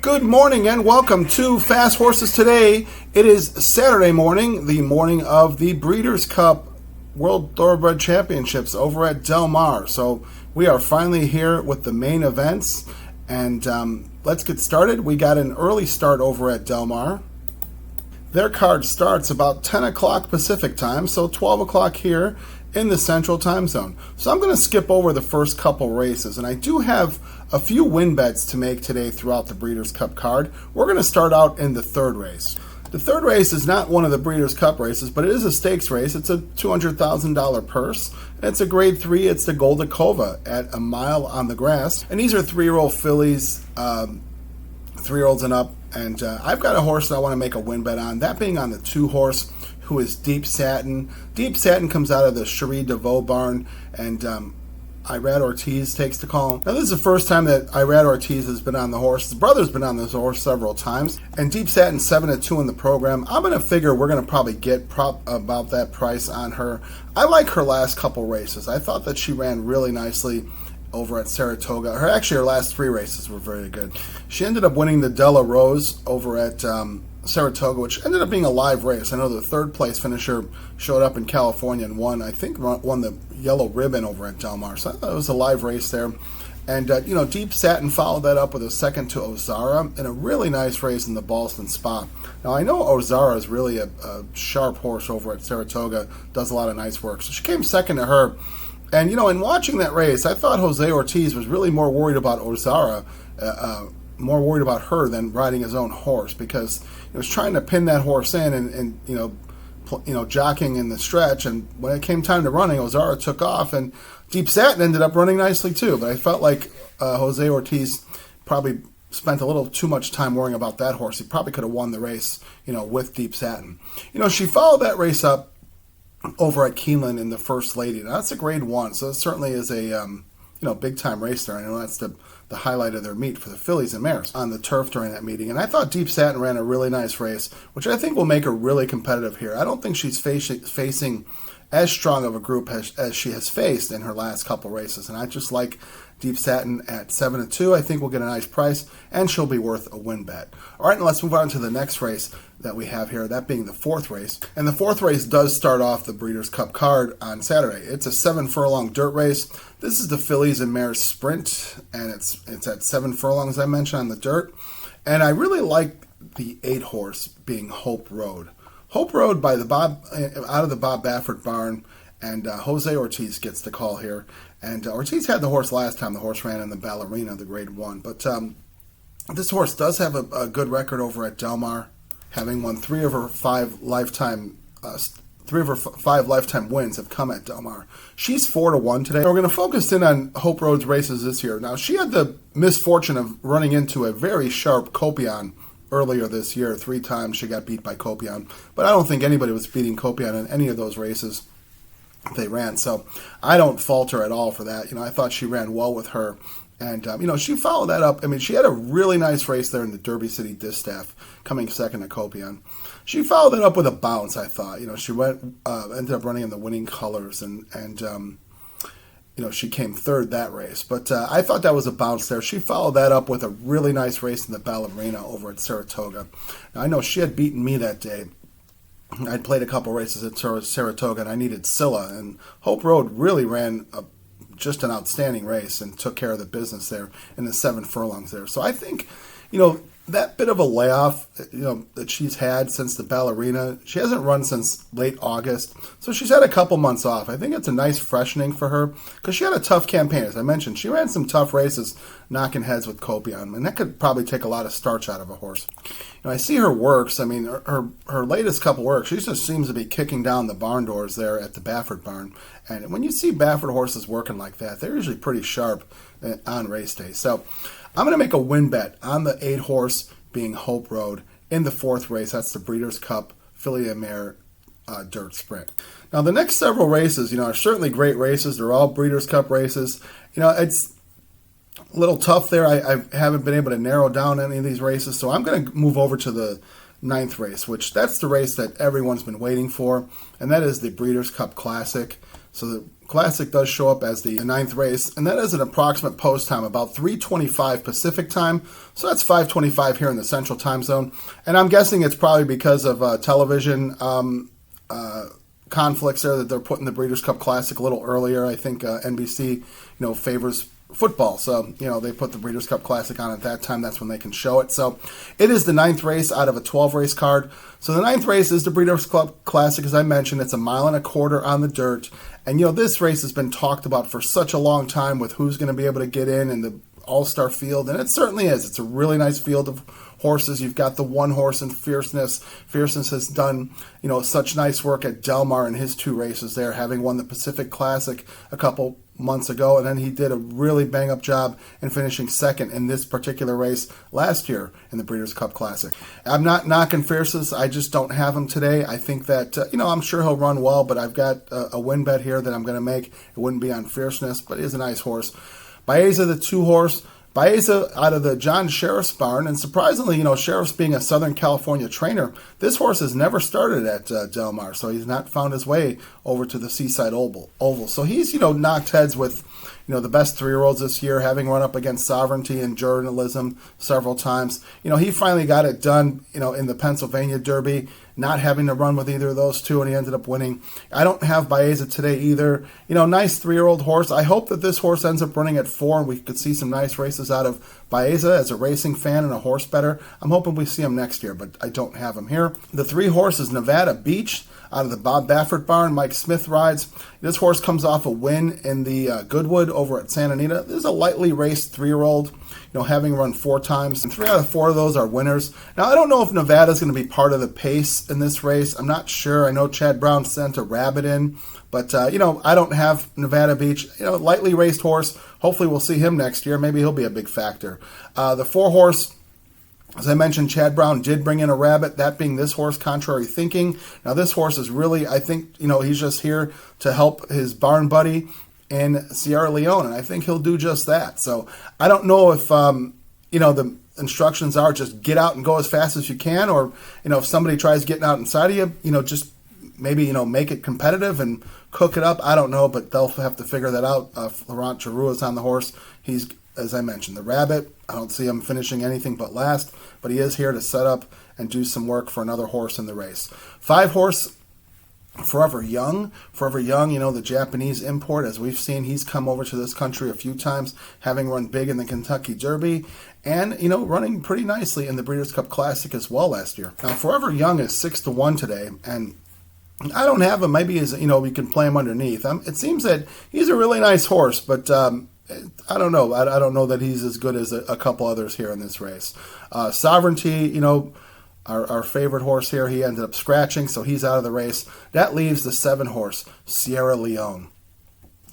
Good morning and welcome to Fast Horses Today. It is Saturday morning, the morning of the Breeders' Cup World Thoroughbred Championships over at Del Mar. So we are finally here with the main events, and let's get started. We got an early start over at Del Mar. Their card starts about 10 o'clock Pacific time, so 12 o'clock here in the Central Time Zone. So I'm going to skip over the first couple races, and I do have a few win bets to make today throughout the Breeders' Cup card. We're going to start out in the third race. The third race is not one of the Breeders' Cup races, but it is a stakes race. It's a $200,000 purse. And it's a grade 3. It's the Goldacova at a mile on the grass. And these are 3-year-old fillies, 3-year-olds and up. And I've got a horse that I want to make a win bet on, that being on the 2-horse, who is Deep Satin. Deep Satin comes out of the Cherie DeVoe barn, and Irad Ortiz takes the call. Now, this is the first time that Irad Ortiz has been on the horse. His brother's been on this horse several times, and Deep Satin 7-2 in the program. I'm going to figure we're going to probably get about that price on her. I like her last couple races. I thought that she ran really nicely over at Saratoga. Her last 3 races were very good. She ended up winning the Della Rose over at Saratoga, which ended up being a live race. I know the third place finisher showed up in California and won the yellow ribbon over at Del Mar. So I thought it was a live race there. And, Deep Satin followed that up with a second to Ozara in a really nice race in the Ballston Spa. Now, I know Ozara is really a sharp horse over at Saratoga, does a lot of nice work. So she came second to her. And, in watching that race, I thought Jose Ortiz was really more worried about Ozara, more worried about her than riding his own horse, because he was trying to pin that horse in and jockeying in the stretch. And when it came time to running, Ozara took off, and Deep Satin ended up running nicely too. But I felt like Jose Ortiz probably spent a little too much time worrying about that horse. He probably could have won the race, with Deep Satin. She followed that race up over at Keeneland in the First Lady. Now, that's a grade 1, so it certainly is a big time race there. I know that's the highlight of their meet for the fillies and mares on the turf during that meeting. And I thought Deep Satin ran a really nice race, which I think will make her really competitive here. I don't think she's facing as strong of a group as she has faced in her last couple races. And I just like Deep Satin at 7-2. I think we'll get a nice price, and she'll be worth a win bet. All right, and let's move on to the next race that we have here, that being the fourth race. And the fourth race does start off the Breeders' Cup card on Saturday. It's a 7-furlong dirt race. This is the fillies and mares sprint, and it's at 7 furlongs, I mentioned, on the dirt. And I really like the 8-horse being Hope Road. Hope Road by out of the Bob Baffert barn, and Jose Ortiz gets the call here. And Ortiz had the horse last time. The horse ran in the Ballerina, the grade 1. But this horse does have a good record over at Del Mar, having won 3 of her 5 lifetime wins have come at Del Mar. She's 4-1 today. We're going to focus in on Hope Road's races this year. Now, she had the misfortune of running into a very sharp Copion earlier this year. 3 times she got beat by Copion. But I don't think anybody was beating Copion in any of those races they ran. So I don't fault her at all for that. I thought she ran well with her. And, she followed that up. I mean, she had a really nice race there in the Derby City Distaff, coming second to Copion. She followed that up with a bounce, I thought. She ended up running in the winning colors, and she came third that race. But I thought that was a bounce there. She followed that up with a really nice race in the Ballerina over at Saratoga. Now, I know she had beaten me that day. I'd played a couple races at Saratoga, and I needed Scylla. And Hope Road really ran just an outstanding race and took care of the business there in the 7 furlongs there. So I think, that bit of a layoff, that she's had since the Ballerina, she hasn't run since late August. So she's had a couple months off. I think it's a nice freshening for her, because she had a tough campaign. As I mentioned, she ran some tough races knocking heads with Copion, and that could probably take a lot of starch out of a horse. I see her works. I mean, her latest couple works, she just seems to be kicking down the barn doors there at the Baffert barn. And when you see Baffert horses working like that, they're usually pretty sharp on race day. So I'm going to make a win bet on the 8-horse being Hope Road in the 4th race. That's the Breeders' Cup filly and mare dirt sprint. Now, the next several races, are certainly great races. They're all Breeders' Cup races. It's a little tough there. I haven't been able to narrow down any of these races, so I'm going to move over to the 9th race, which that's the race that everyone's been waiting for, and that is the Breeders' Cup Classic. So the Classic does show up as the ninth race, and that is an approximate post time, about 3:25 Pacific time. So that's 5:25 here in the Central Time Zone. And I'm guessing it's probably because of television conflicts there that they're putting the Breeders' Cup Classic a little earlier. I think NBC, favors football, so they put the Breeders' Cup Classic on at that time. That's when they can show it. So it is the ninth race out of a 12-race card. So the ninth race is the Breeders' Cup Classic, as I mentioned. It's 1.25 miles on the dirt, and this race has been talked about for such a long time with who's going to be able to get in and the all-star field, and it certainly is. It's a really nice field of horses. You've got the one horse in Fierceness. Fierceness has done, such nice work at Del Mar in his 2 races there, having won the Pacific Classic a couple months ago, and then he did a really bang-up job in finishing second in this particular race last year in the Breeders' Cup Classic. I'm not knocking Fierceness. I just don't have him today. I think that, I'm sure he'll run well, but I've got a win bet here that I'm going to make. It wouldn't be on Fierceness, but he is a nice horse. Baeza, the 2-horse. Baeza out of the John Sheriff's barn, and surprisingly, Sheriff's being a Southern California trainer, this horse has never started at Del Mar, so he's not found his way over to the Seaside Oval. So he's, knocked heads with, the best 3-year-olds this year, having run up against Sovereignty and Journalism several times. He finally got it done, in the Pennsylvania Derby, not having to run with either of those two, and he ended up winning. I don't have Baeza today either. Nice 3-year-old horse. I hope that this horse ends up running at 4, and we could see some nice races out of Baeza as a racing fan and a horse bettor. I'm hoping we see him next year, but I don't have him here. The 3 horses, Nevada Beach, out of the Bob Baffert barn. Mike Smith rides. This horse comes off a win in the Goodwood over at Santa Anita. This is a lightly raced 3-year-old, having run 4 times. And 3 out of 4 of those are winners. Now, I don't know if Nevada's going to be part of the pace in this race. I'm not sure. I know Chad Brown sent a rabbit in, but, I don't have Nevada Beach. Lightly raced horse. Hopefully we'll see him next year. Maybe he'll be a big factor. The 4-horse, as I mentioned, Chad Brown did bring in a rabbit, that being this horse, Contrary Thinking. Now, this horse is really, I think, he's just here to help his barn buddy in Sierra Leone, and I think he'll do just that. So I don't know if, the instructions are just get out and go as fast as you can, or, if somebody tries getting out inside of you, just maybe, make it competitive and cook it up. I don't know, but they'll have to figure that out. Laurent Giroux is on the horse. He's, as I mentioned, the rabbit. I don't see him finishing anything but last, but he is here to set up and do some work for another horse in the race. 5-horse, Forever Young, the Japanese import. As we've seen, he's come over to this country a few times, having run big in the Kentucky Derby, and, running pretty nicely in the Breeders' Cup Classic as well last year. Now, Forever Young is 6-1 today, and I don't have him. Maybe we can play him underneath. It seems that he's a really nice horse, but I don't know. I don't know that he's as good as a couple others here in this race. Sovereignty, our favorite horse here, he ended up scratching, so he's out of the race. That leaves the 7-horse, Sierra Leone.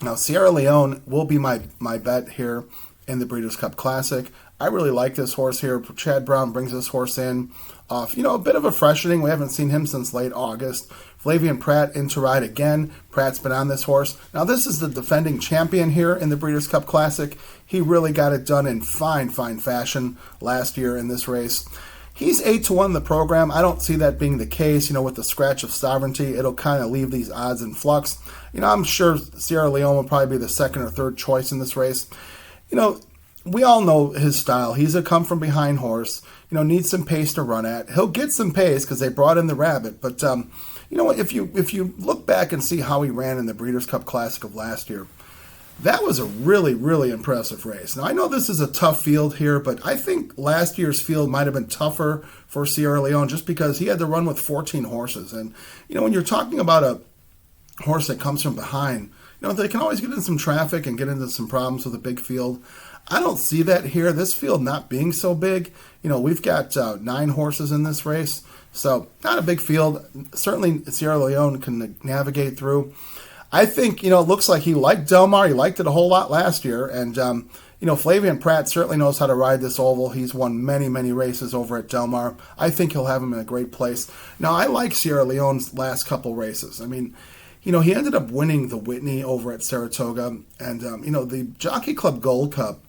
Now, Sierra Leone will be my bet here in the Breeders' Cup Classic. I really like this horse here. Chad Brown brings this horse in off, a bit of a freshening. We haven't seen him since late August. Flavian Pratt in to ride again. Pratt's been on this horse. Now, this is the defending champion here in the Breeders' Cup Classic. He really got it done in fine fashion last year in this race. He's 8-1 in the program. I don't see that being the case, with the scratch of Sovereignty. It'll kind of leave these odds in flux. I'm sure Sierra Leone will probably be the second or third choice in this race. We all know his style. He's a come-from-behind horse, needs some pace to run at. He'll get some pace because they brought in the rabbit, but, if you look back and see how he ran in the Breeders' Cup Classic of last year, that was a really, really impressive race. Now, I know this is a tough field here, but I think last year's field might have been tougher for Sierra Leone just because he had to run with 14 horses. And, when you're talking about a horse that comes from behind, they can always get in some traffic and get into some problems with a big field. I don't see that here. This field not being so big. We've got 9 horses in this race, so not a big field. Certainly Sierra Leone can navigate through. I think, it looks like he liked Del Mar. He liked it a whole lot last year. And, Flavian Pratt certainly knows how to ride this oval. He's won many, many races over at Del Mar. I think he'll have him in a great place. Now, I like Sierra Leone's last couple races. I mean, he ended up winning the Whitney over at Saratoga. And, the Jockey Club Gold Cup,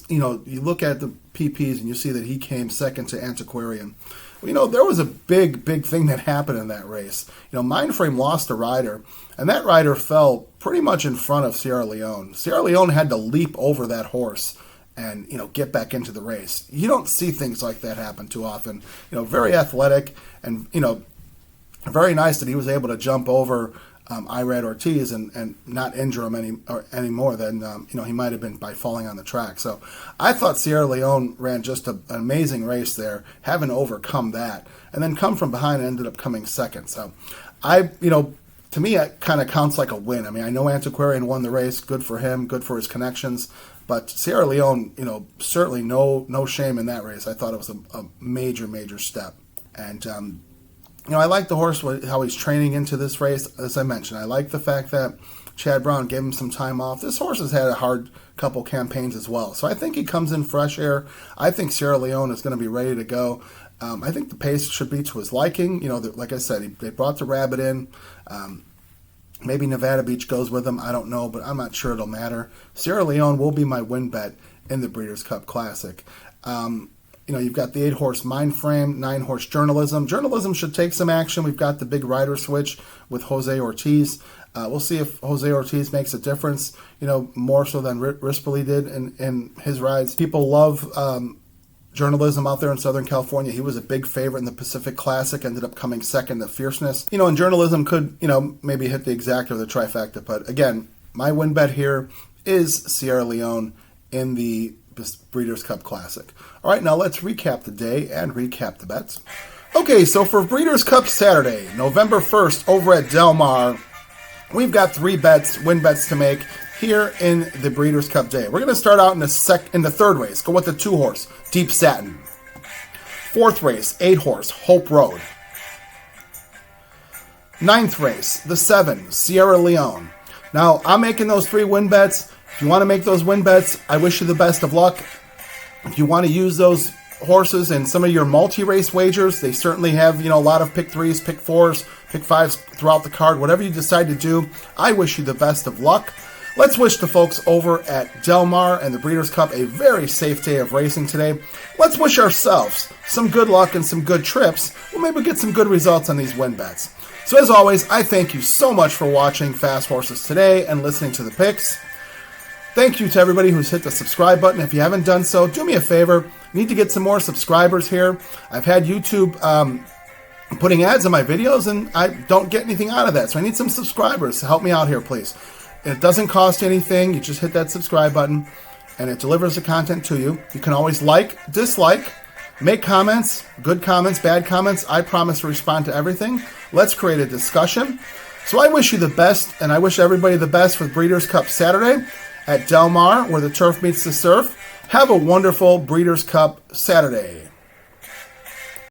you look at the PPs and you see that he came second to Antiquarian. Well, there was a big thing that happened in that race. Mindframe lost a rider, and that rider fell pretty much in front of Sierra Leone. Sierra Leone had to leap over that horse and, get back into the race. You don't see things like that happen too often. Very athletic and, very nice that he was able to jump over Irad Ortiz and not injure him any more than he might have been by falling on the track. So I thought Sierra Leone ran just an amazing race there, having overcome that, and then come from behind and ended up coming second. So to me, it kind of counts like a win. I mean, I know Antiquarian won the race. Good for him. Good for his connections. But Sierra Leone, certainly no shame in that race. I thought it was a major step. And I like the horse, how he's training into this race. As I mentioned, I like the fact that Chad Brown gave him some time off. This horse has had a hard couple campaigns as well. So I think he comes in fresh air. I think Sierra Leone is going to be ready to go. I think the pace should be to his liking. Like I said, they brought the rabbit in. Maybe Nevada Beach goes with him. I don't know, but I'm not sure it'll matter. Sierra Leone will be my win bet in the Breeders' Cup Classic. You've got the 8-horse Mindframe, 9-horse Journalism. Journalism should take some action. We've got the big rider switch with Jose Ortiz. We'll see if Jose Ortiz makes a difference, more so than Rispoli did in his rides. People love Journalism out there in Southern California. He was a big favorite in the Pacific Classic, ended up coming second to Fierceness. And Journalism could, maybe hit the exacta or the trifecta. But again, my win bet here is Sierra Leone in the Breeders' Cup Classic. All right, now let's recap the day and recap the bets. Okay, so for Breeders' Cup Saturday, November 1st, over at Del Mar, we've got 3 win bets to make here in the Breeders' Cup Day. We're going to start out in the third race. Go with the 2-horse, Deep Satin. 4th race, 8-horse, Hope Road. 9th race, the 7, Sierra Leone. Now, I'm making those 3 win bets. If you want to make those win bets, I wish you the best of luck. If you want to use those horses in some of your multi-race wagers, they certainly have, a lot of pick 3s, pick 4s, pick 5s throughout the card. Whatever you decide to do, I wish you the best of luck. Let's wish the folks over at Del Mar and the Breeders' Cup a very safe day of racing today. Let's wish ourselves some good luck and some good trips. We'll maybe get some good results on these win bets. So as always, I thank you so much for watching Fast Horses today and listening to the picks. Thank you to everybody who's hit the subscribe button. If you haven't done so, do me a favor. I need to get some more subscribers here. I've had YouTube putting ads on my videos, and I don't get anything out of that. So I need some subscribers to help me out here, please. It doesn't cost anything. You just hit that subscribe button, and it delivers the content to you. You can always like, dislike, make comments, good comments, bad comments. I promise to respond to everything. Let's create a discussion. So I wish you the best, and I wish everybody the best with Breeders' Cup Saturday at Del Mar, where the turf meets the surf. Have a wonderful Breeders' Cup Saturday.